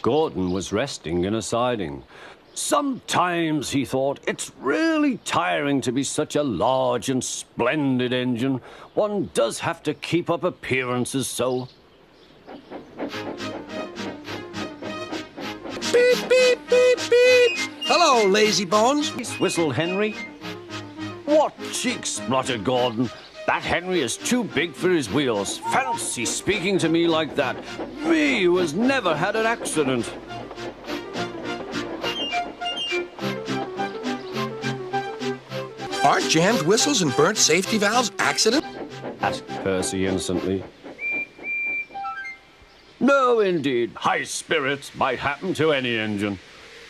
Gordon was resting in a siding. Sometimes, he thought, it's really tiring to be such a large and splendid engine. One does have to keep up appearances so. Beep, beep, beep, beep. Hello, lazy bones. Whistled Henry. What cheeks, spluttered Gordon. That Henry is too big for his wheels. Fancy speaking to me like that. Me, who has never had an accident. Aren't jammed whistles and burnt safety valves accidents? Asked Percy innocently. No, indeed. High spirits might happen to any engine.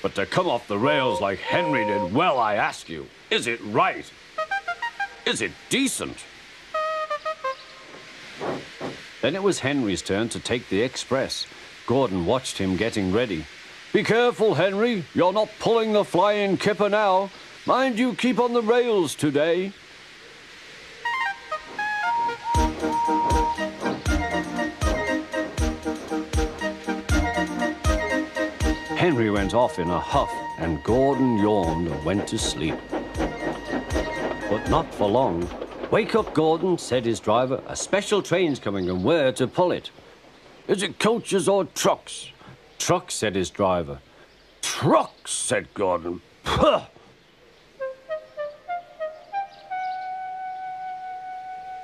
But to come off the rails like Henry did, well, I ask you, is it right? Is it decent? Then it was Henry's turn to take the express. Gordon watched him getting ready. Be careful, Henry. You're not pulling the flying kipper now. Mind you keep on the rails today. Henry went off in a huff, and Gordon yawned and went to sleep. But not for long. Wake up, Gordon, said his driver. A special train's coming, and we're to pull it. Is it coaches or trucks? Trucks, said his driver. Trucks, said Gordon. Puh!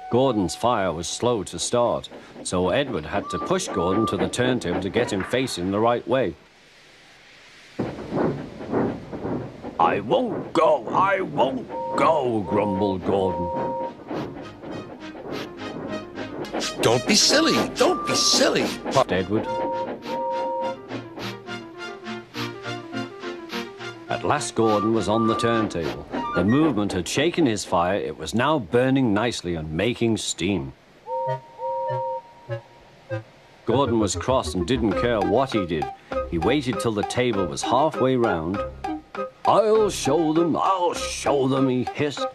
Gordon's fire was slow to start, so Edward had to push Gordon to the turntable to get him facing the right way. I won't go, grumbled Gordon. Don't be silly, don't be silly, puffed Edward. At last Gordon was on the turntable. The movement had shaken his fire. It was now burning nicely and making steam. Gordon was cross and didn't care what he did. He waited till the table was halfway round. I'll show them, he hissed.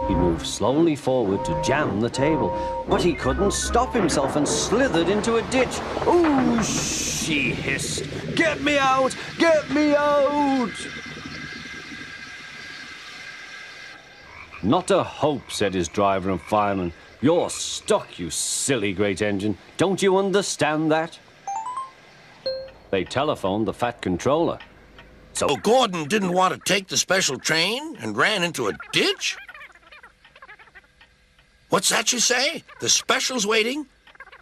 He moved slowly forward to jam the table, but he couldn't stop himself and slithered into a ditch. Ooh, she hissed. Get me out! Get me out! Not a hope, said his driver and fireman. You're stuck, you silly great engine. Don't you understand that? They telephoned the Fat Controller. So Gordon didn't want to take the special train and ran into a ditch? What's that you say? The special's waiting?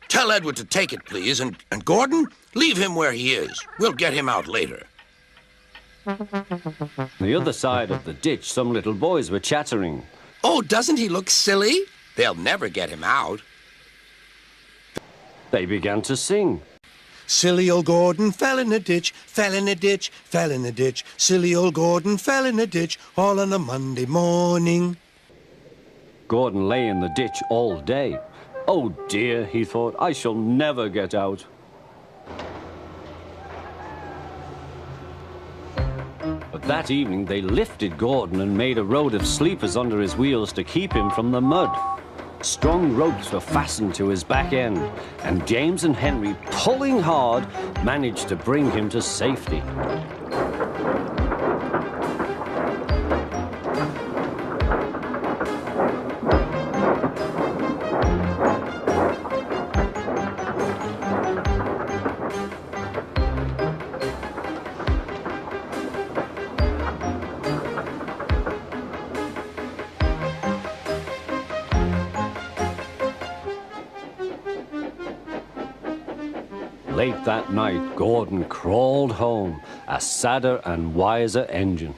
Tell Edward to take it, please, and Gordon, leave him where he is. We'll get him out later. The other side of the ditch, some little boys were chattering. Oh, doesn't he look silly? They'll never get him out. They began to sing. Silly old Gordon fell in a ditch, fell in a ditch, fell in a ditch. Silly old Gordon fell in a ditch, all on a Monday morning. Gordon lay in the ditch all day. Oh dear, he thought, I shall never get out. But that evening they lifted Gordon and made a road of sleepers under his wheels to keep him from the mud. Strong ropes were fastened to his back end, and James and Henry, pulling hard, managed to bring him to safety. Late that night, Gordon crawled home, a sadder and wiser engine.